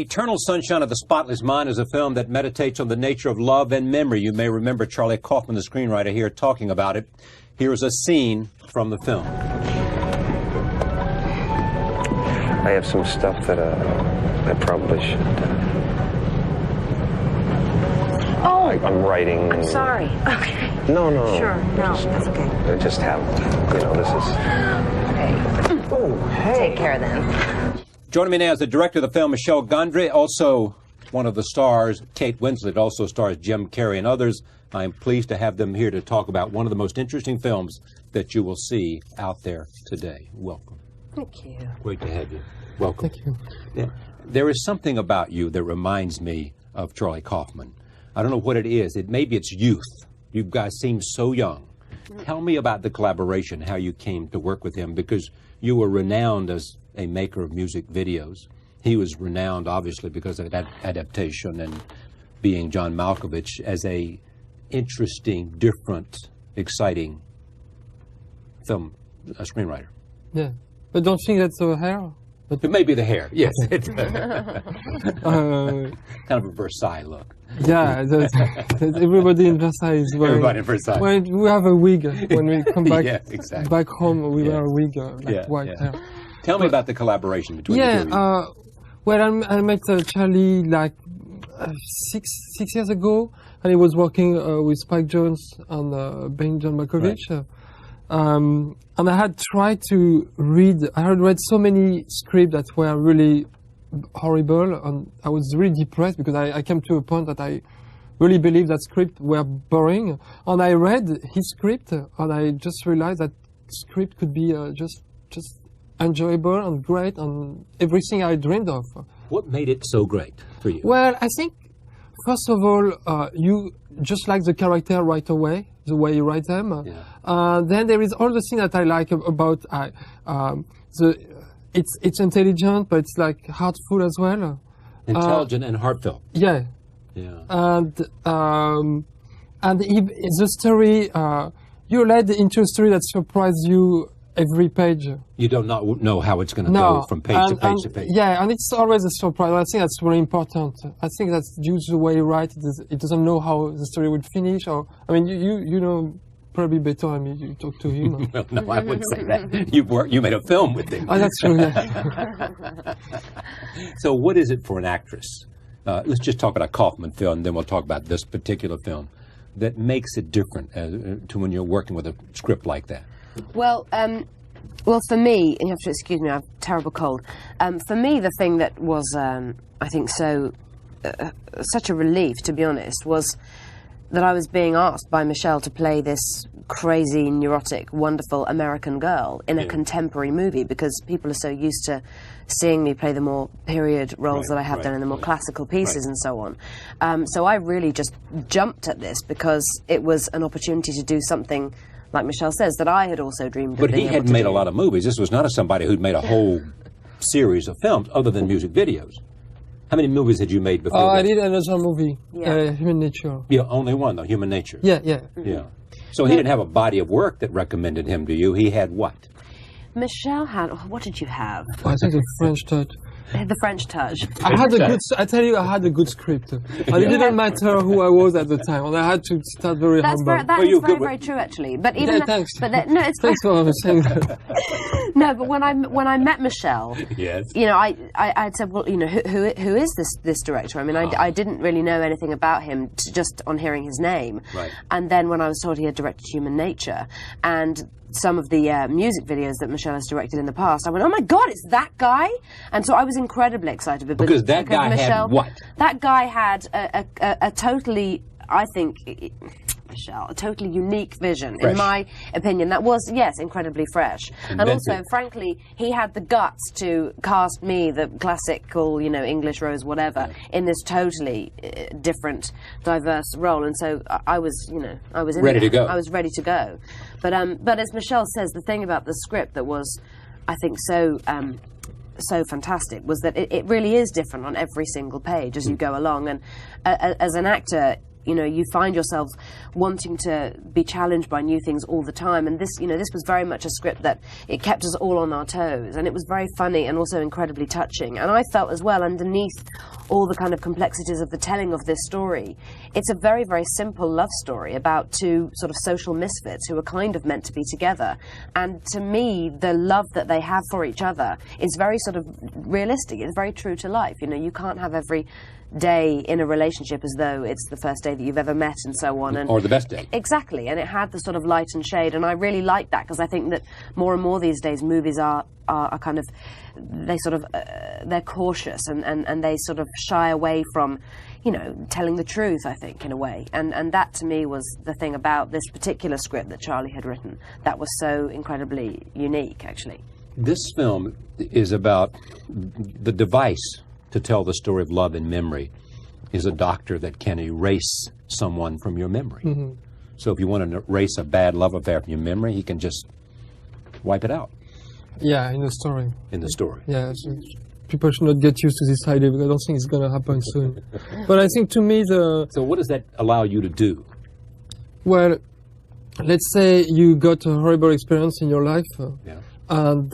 Eternal Sunshine of the Spotless Mind is a film that meditates on the nature of love and memory. You may remember Charlie Kaufman, the screenwriter, here talking about it. Here is a scene from the film. I have some stuff that I probably should. I'm writing. I'm sorry. Okay. No. Sure. No, that's okay. I just have, this is. Okay. Oh, hey. Take care then. Joining me now is the director of the film, Michel Gondry, also one of the stars. Kate Winslet also stars Jim Carrey and others. I'm pleased to have them here to talk about one of the most interesting films that you will see out there today. Welcome. Thank you. Great to have you. Welcome. Thank you. Yeah. There is something about you that reminds me of Charlie Kaufman. I don't know what it is. Maybe it's youth. You guys seem so young. Tell me about the collaboration, how you came to work with him, because you were renowned as a maker of music videos. He was renowned, obviously, because of that adaptation and being John Malkovich as a interesting, different, exciting film screenwriter. Yeah, but don't think that's the hair. But it may be the hair, yes. It's kind of a Versailles look. Yeah, everybody in Versailles is wearing. Everybody in Versailles. Well, we have a wig when we come back. Yeah, exactly. Back home, we wear a wig white hair. Tell me about the collaboration between the two of you. Well, I met Charlie like 6 years ago, and he was working with Spike Jonze and being John Malkovich. Right. And I had tried to read. I had read so many scripts that were really horrible, and I was really depressed because I came to a point that I really believed that scripts were boring. And I read his script, and I just realized that script could be just enjoyable and great and everything I dreamed of. What made it so great for you? Well, I think first of all, you just like the character right away, the way you write them. Yeah. Then there is all the things that I like about it's intelligent, but it's like heartful as well. Intelligent and heartfelt. Yeah. Yeah. And the story, you're led into a story that surprises you every page. You do not know how it's going to go from page to page to page. Yeah, and it's always a surprise. I think that's very important. I think that's due to the way you write. It doesn't know how the story would finish. Or I mean, you know probably better. I mean, you talk to him. Well, no, I wouldn't say that. You made a film with him. Oh, that's true. Yeah. So, what is it for an actress? Let's just talk about a Kaufman film, and then we'll talk about this particular film that makes it different to when you're working with a script like that. Well, for me, you have to excuse me, I have a terrible cold. For me, the thing that was, I think, such a relief, to be honest, was that I was being asked by Michel to play this crazy, neurotic, wonderful American girl in a contemporary movie, because people are so used to seeing me play the more period roles that I have done in the more classical pieces and so on. So I really just jumped at this because it was an opportunity to do something, like Michel says, that I had also dreamed of. But he had made a lot of movies. This was not somebody who'd made a whole series of films other than music videos. How many movies had you made before? I did another movie, Human Nature. Yeah, only one, though, Human Nature. Yeah. Yeah. So he didn't have a body of work that recommended him to you. He had what? Michel had, what did you have? I think the French Touch. The French Touch. I had I tell you, I had a good script. And it didn't matter who I was at the time, and I had to start very humble. That is very true, actually. But even thanks. But no, it's thanks for saying that. No, but when I met Michel, yes, you know, I said, well, you know, who is this director? I mean, I didn't really know anything about him just on hearing his name. Right. And then when I was told he had directed Human Nature and some of the music videos that Michel has directed in the past, I went, oh my God, it's that guy! And so I was incredibly excited because that guy Michel, had what? That guy had a totally, I think, Michel, a totally unique vision, in my opinion, that was, yes, incredibly fresh. And also, frankly, he had the guts to cast me, the classical, you know, English Rose, whatever, in this totally different, diverse role. And so I was, you know, I was ready to go. I was ready to go. But as Michel says, the thing about the script that was, I think, so fantastic was that it really is different on every single page as you go along. And as an actor, you know, you find yourself wanting to be challenged by new things all the time. And this, you know, this was very much a script that it kept us all on our toes. And it was very funny and also incredibly touching. And I felt as well, underneath all the kind of complexities of the telling of this story, it's a very, very simple love story about two sort of social misfits who are kind of meant to be together. And to me, the love that they have for each other is very sort of realistic. It's very true to life. You know, you can't have every day in a relationship as though it's the first day that you've ever met and so on. Or the best day. Exactly, and it had the sort of light and shade, and I really like that, because I think that more and more these days movies are kind of, they sort of, they're cautious and they sort of shy away from, you know, telling the truth, I think, in a way. And that to me was the thing about this particular script that Charlie had written that was so incredibly unique, actually. This film is about the device to tell the story of love and memory is a doctor that can erase someone from your memory. Mm-hmm. So if you want to erase a bad love affair from your memory, he can just wipe it out. Yeah, in the story. In the story. Yeah, so people should not get used to this idea, because I don't think it's going to happen soon. But I think to me So what does that allow you to do? Well, let's say you got a horrible experience in your life. Yeah. And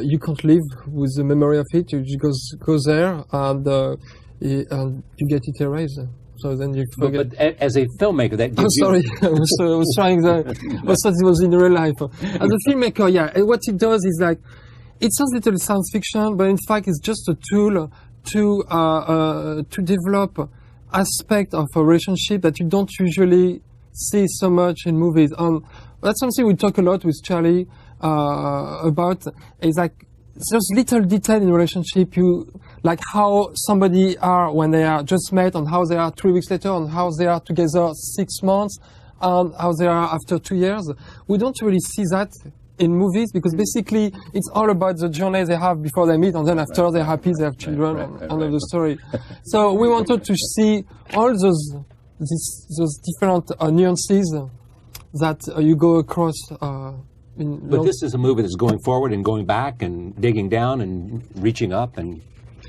you can't live with the memory of it. You just go there and you get it erased. So then you forget. But as a filmmaker, that gives I'm sorry, I was trying. I thought it was in real life. As a filmmaker, yeah, what it does is like, it sounds little science fiction, but in fact, it's just a tool to develop aspect of a relationship that you don't usually see so much in movies. That's something we talk a lot with Charlie about, is like those little detail in relationship, like how somebody are when they are just met, and how they are 3 weeks later, and how they are together 6 months, and how they are after 2 years. We don't really see that in movies, because basically it's all about the journey they have before they meet, and then after they're happy, they have children, end of the story. So we wanted to see all those different nuances that you go across. But this is a movie that's going forward and going back and digging down and reaching up and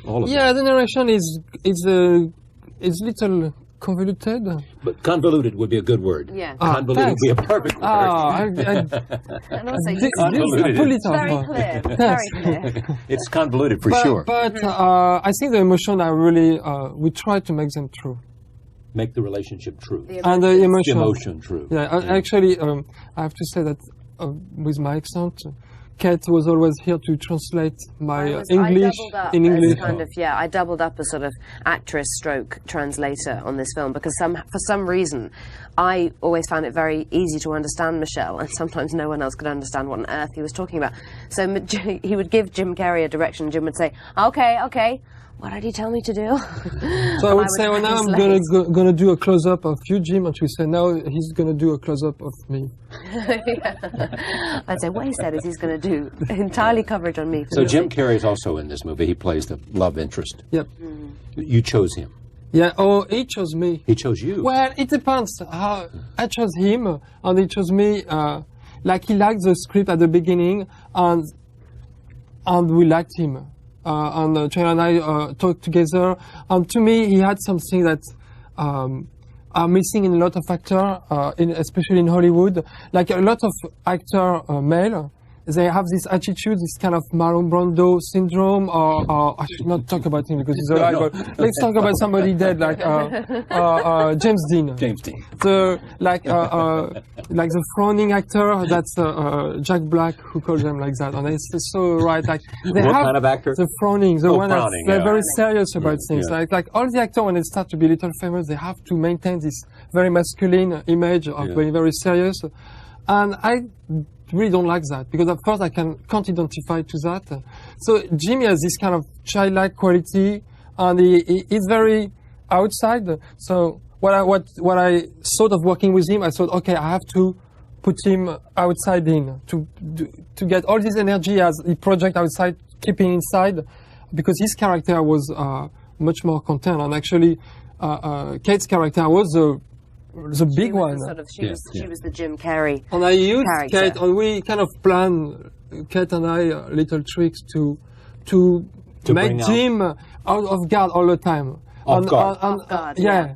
all of that. Yeah, the narration is little convoluted. But convoluted would be a good word. Yeah. Convoluted would be a perfect word. And also, convoluted. Pull it very off. clear, very clear. It's convoluted for sure. But I think the emotion are really, we try to make them true. Make the relationship true. And the emotion. The emotion true. Yeah, actually, I have to say that with my accent, Kate was always here to translate my English in English. I doubled up as sort of actress stroke translator on this film, because for some reason I always found it very easy to understand Michel, and sometimes no one else could understand what on earth he was talking about. So he would give Jim Carrey a direction, Jim would say, okay, what did he tell me to do? So I would say, well, now I'm gonna do a close-up of you, Jim, and she would say, now he's gonna do a close-up of me. I'd say, what he said is he's gonna do entirely coverage on me. So Jim Carrey is also in this movie. He plays the love interest. Yep. You chose him. Yeah, he chose me. He chose you. Well, it depends. I chose him, and he chose me. Like, he liked the script at the beginning, and we liked him. And Charlie and I talked together, and to me, he had something that are missing in a lot of actors, especially in Hollywood. Like, a lot of actor male, they have this attitude, this kind of Marlon Brando syndrome, or I should not talk about him because he's alive, but let's talk about somebody dead, like James Dean. James Dean. So, like the frowning actor, that's Jack Black, who calls them like that, and it's so right. Like, they what have kind of actor? The frowning, the one that's yeah. very serious about things. Yeah. Like all the actors, when they start to be a little famous, they have to maintain this very masculine image of being very serious, and I really don't like that, because at first I can't identify to that. So Jimmy has this kind of childlike quality, and he's very outside. So what I thought of working with him, I thought, okay, I have to put him outside in to get all this energy as he project outside, keeping inside, because his character was much more content, and actually Kate's character was the big one. She was the Jim Carrey. And I used character. Kate, and we kind of planned, Kate and I, little tricks to make Jim out of guard all the time. Off guard, yeah.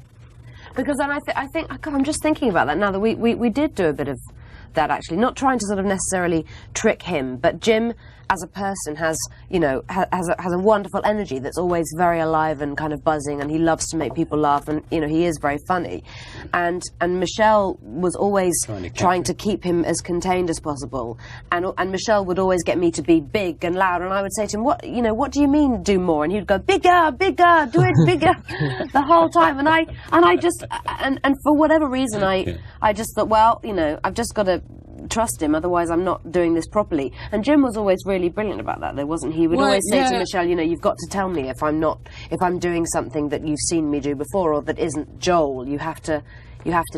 Because then I think I'm just thinking about that now, that we did do a bit of that, actually, not trying to sort of necessarily trick him, but Jim as a person has, you know, has a wonderful energy that's always very alive and kind of buzzing, and he loves to make people laugh, and you know, he is very funny, and Michel was always trying to keep him as contained as possible, and Michel would always get me to be big and loud, and I would say to him, what do you mean do more? And he'd go, bigger, bigger, do it bigger, the whole time, and I just for whatever reason I just thought, well, you know, I've just got to trust him, otherwise I'm not doing this properly. And Jim was always really brilliant about that, though, wasn't he? He would always say to Michel, you know, you've got to tell me if I'm doing something that you've seen me do before or that isn't Joel. You have to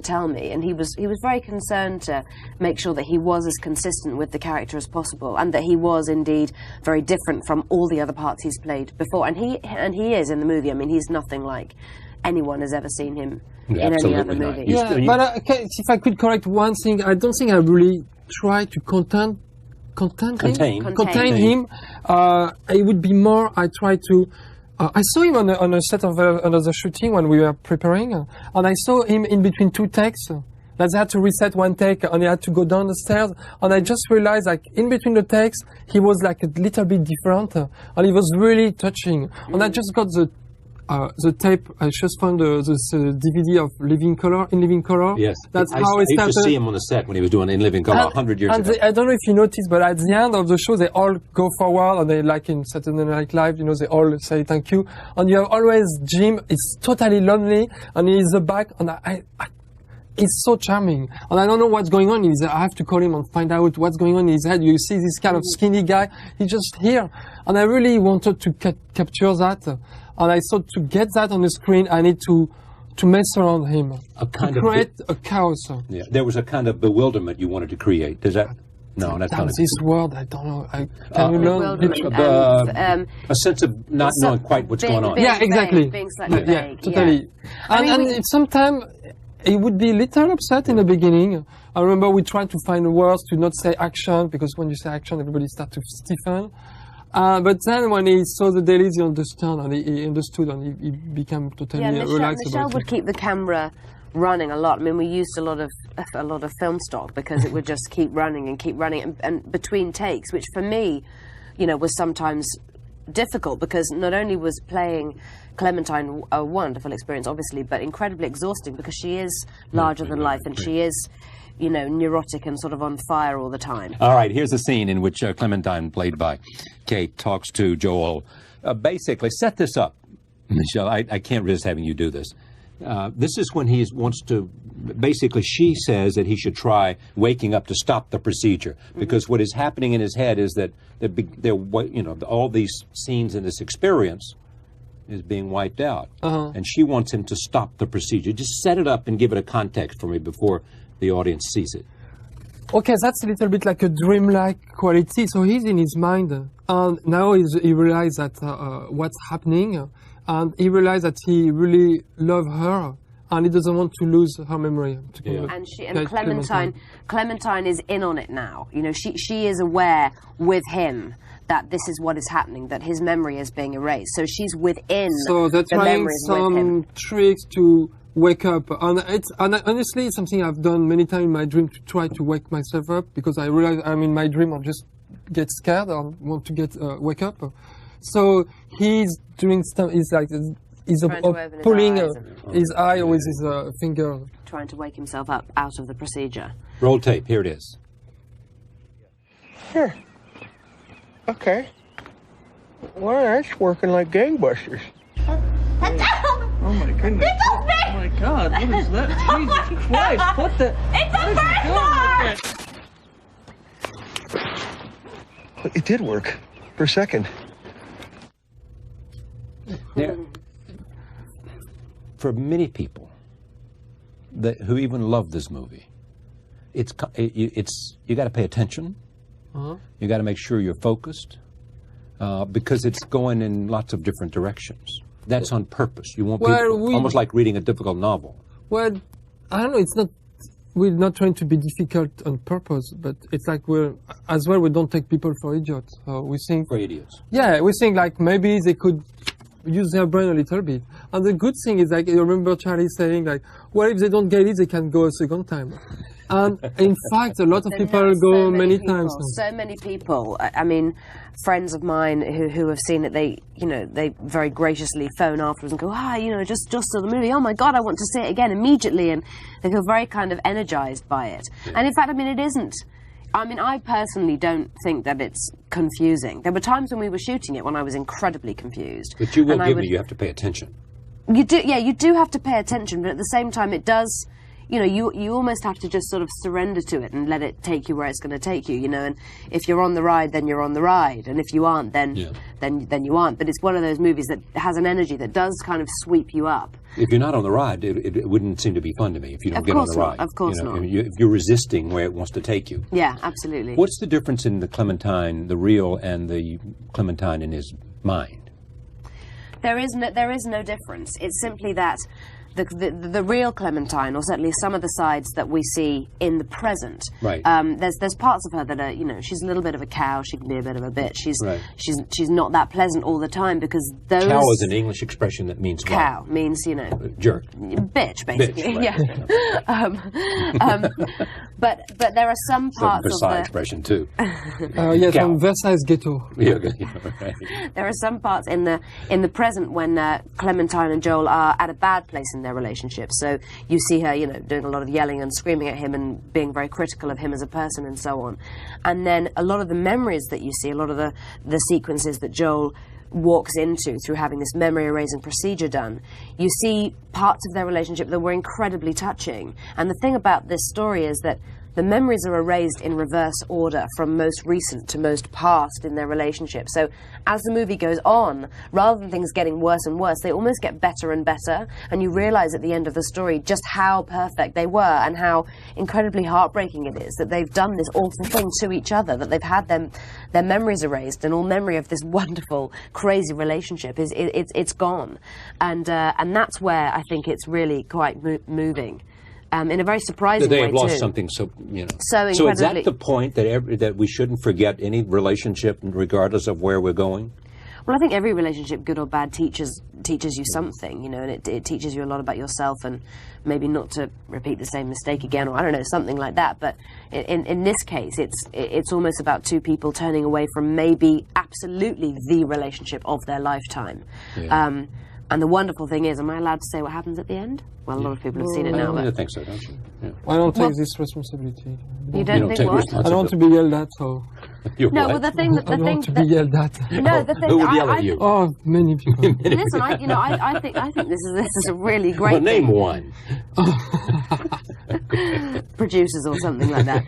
tell me. And he was very concerned to make sure that he was as consistent with the character as possible, and that he was indeed very different from all the other parts he's played before. And he is in the movie. I mean, he's nothing like anyone has ever seen him in any other movie. Yeah, but if I could correct one thing, I don't think I really try to contain him. It would be more, I try to... I saw him on a set of another shooting when we were preparing, and I saw him in between two takes. That they had to reset one take, and he had to go down the stairs, and I just realized, like, in between the takes, he was like a little bit different, and it was really touching. And I just got the tape. I just found this DVD of Living Color. Yes, that's how it started. I used to see him on the set when he was doing In Living Color 100 years ago. I don't know if you noticed, but at the end of the show, they all go forward, and they, like in Saturday Night Live, you know, they all say thank you. And you have always Jim. It's totally lonely, and he's the back, and it's so charming. And I don't know what's going on. I have to call him and find out what's going on in his head. You see this kind of skinny guy. He's just here, and I really wanted to capture that. And I thought, to get that on the screen, I need to mess around him, to create a chaos. Yeah, there was a kind of bewilderment you wanted to create. Does that? No, that's not this word. I don't know. Can you learn? A sense of not knowing quite what's going on. Yeah, exactly. Being slightly vague. Yeah, totally. Yeah. And sometimes he would be a little upset in the beginning. I remember we tried to find words to not say action, because when you say action, everybody starts to stiffen. But then when he saw the dailies, he understood, and he became totally relaxed. Michel would keep the camera running a lot. I mean, we used a lot of film stock because it would just keep running, and between takes, which for me, you know, was sometimes difficult, because not only was playing Clementine a wonderful experience, obviously, but incredibly exhausting, because she is larger than life, and she is, you know, neurotic and sort of on fire all the time. All right, here's a scene in which Clementine, played by Kate, talks to Joel. Basically, set this up, Michel. I can't resist having you do this. This is when he wants to, basically she says that he should try waking up to stop the procedure, because what is happening in his head is that you know, all these scenes in this experience is being wiped out. And she wants him to stop the procedure. Just set it up and give it a context for me before the audience sees it. Okay, that's a little bit like a dreamlike quality. So he's in his mind, and now he realizes that what's happening, and he realizes that he really loves her, and he doesn't want to lose her memory. And Clementine is in on it now. You know, she is aware with him that this is what is happening, that his memory is being erased. So she's within. So they're trying some tricks to wake up, and honestly, it's something I've done many times in my dream, to try to wake myself up, because I realize I'm in my dream, I just get scared, I want to wake up. So he's doing stuff. He's pulling his eye with his finger, trying to wake himself up out of the procedure. Roll tape. Here it is. Sure. Okay. Well, that's working like gangbusters. Oh my goodness. Oh my God, what is that? Jesus Christ, what the? It's a birthmark! It did work. For a second. Yeah. For many people who even love this movie, you got to pay attention. You got to make sure you're focused, because it's going in lots of different directions. That's on purpose. You want people, almost like reading a difficult novel. Well, I don't know. We're not trying to be difficult on purpose, but it's like we don't take people for idiots. We think for idiots. Yeah, we think like maybe they could use their brain a little bit. And the good thing is, like, you remember Charlie saying, like, well, if they don't get it, they can go a second time. And in fact, a lot of people go many times. So many people. I mean, friends of mine who have seen it, they very graciously phone afterwards and go, just saw the movie. Oh my God, I want to see it again immediately, and they feel very kind of energized by it. Yeah. And in fact, I mean, it isn't. I mean, I personally don't think that it's confusing. There were times when we were shooting it when I was incredibly confused. But you will give me, you have to pay attention. You do, yeah, you do have to pay attention, but at the same time it does, you almost have to just sort of surrender to it and let it take you where it's going to take you, and if you're on the ride, then you're on the ride, and if you aren't, then you aren't. But it's one of those movies that has an energy that does kind of sweep you up. If you're not on the ride, it wouldn't seem to be fun to me if you don't get on the ride. Of course not. If you're resisting where it wants to take you. Yeah, absolutely. What's the difference in the Clementine, the real, and the Clementine in his mind? There is no difference. It's simply that the real Clementine, or certainly some of the sides that we see in the present, right. There's parts of her that are, she's a little bit of a cow. She can be a bit of a bitch. She's not that pleasant all the time, because those. Cow is an English expression that means cow what? means jerk, bitch, basically. Bitch, right. Yeah. But there are some parts of the expression too. Yes, from Versailles Ghetto. Yeah, right. There are some parts in the present when Clementine and Joel are at a bad place in their relationship. So you see her, doing a lot of yelling and screaming at him and being very critical of him as a person and so on. And then a lot of the memories that you see, a lot of the sequences that Joel walks into through having this memory erasing procedure done, you see parts of their relationship that were incredibly touching. And the thing about this story is that the memories are erased in reverse order from most recent to most past in their relationship. So as the movie goes on, rather than things getting worse and worse, they almost get better and better, and you realize at the end of the story just how perfect they were and how incredibly heartbreaking it is that they've done this awful thing to each other, that they've had their memories erased, and all memory of this wonderful, crazy relationship it's gone. And that's where I think it's really quite moving. In a very surprising way, they have lost too. something so incredibly. So is that the point, that we shouldn't forget any relationship regardless of where we're going? Well, I think every relationship, good or bad, teaches you something, and it teaches you a lot about yourself, and maybe not to repeat the same mistake again, or I don't know, something like that. But in this case, it's almost about two people turning away from maybe absolutely the relationship of their lifetime. Yeah. And the wonderful thing is, am I allowed to say what happens at the end? Well, a lot of people have seen it now. I think so, don't you? Yeah. I don't take this responsibility. You don't think what? I don't want to be yelled at, so... No, well, the thing... I don't want to be yelled at. No, the thing... Who would yell at you? Oh, many people. Listen, I think this is a really great Well, name one. Producers or something like that.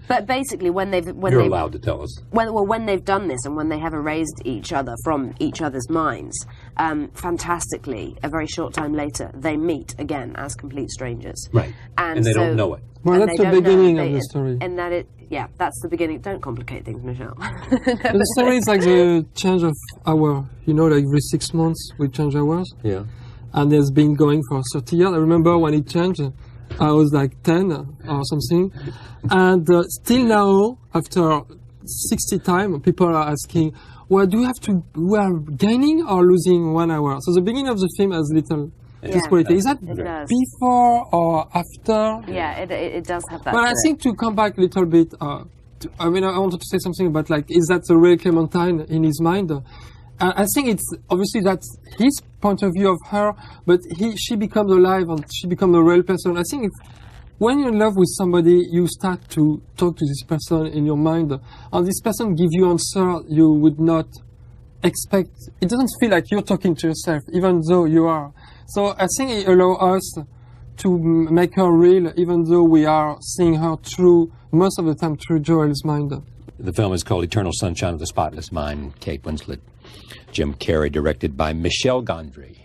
But basically, You're allowed to tell us. When they've done this and when they have erased each other from each other's minds, fantastically, a very short time later, they meet again as complete strangers. Right. And they don't know it. Well, that's the beginning of the story. And that's the beginning. Don't complicate things, Michel. The story is like the change of hour. Like every 6 months we change hours. Yeah. And it's been going for 30 years. I remember when it changed, I was like 10 or something. And still now, after 60 times, people are asking, well, we are gaining or losing 1 hour? So the beginning of the film has little disquality. Is that before or after? Yeah, it does have that. But I think to come back a little bit, I wanted to say something about, is that the real Clementine in his mind? I think it's obviously that's his point of view of her, but she becomes alive and she becomes a real person. I think when you're in love with somebody, you start to talk to this person in your mind, and this person gives you answer you would not expect. It doesn't feel like you're talking to yourself, even though you are. So I think it allows us to make her real, even though we are seeing her most of the time through Joel's mind. The film is called Eternal Sunshine of the Spotless Mind. Kate Winslet, Jim Carrey, directed by Michel Gondry.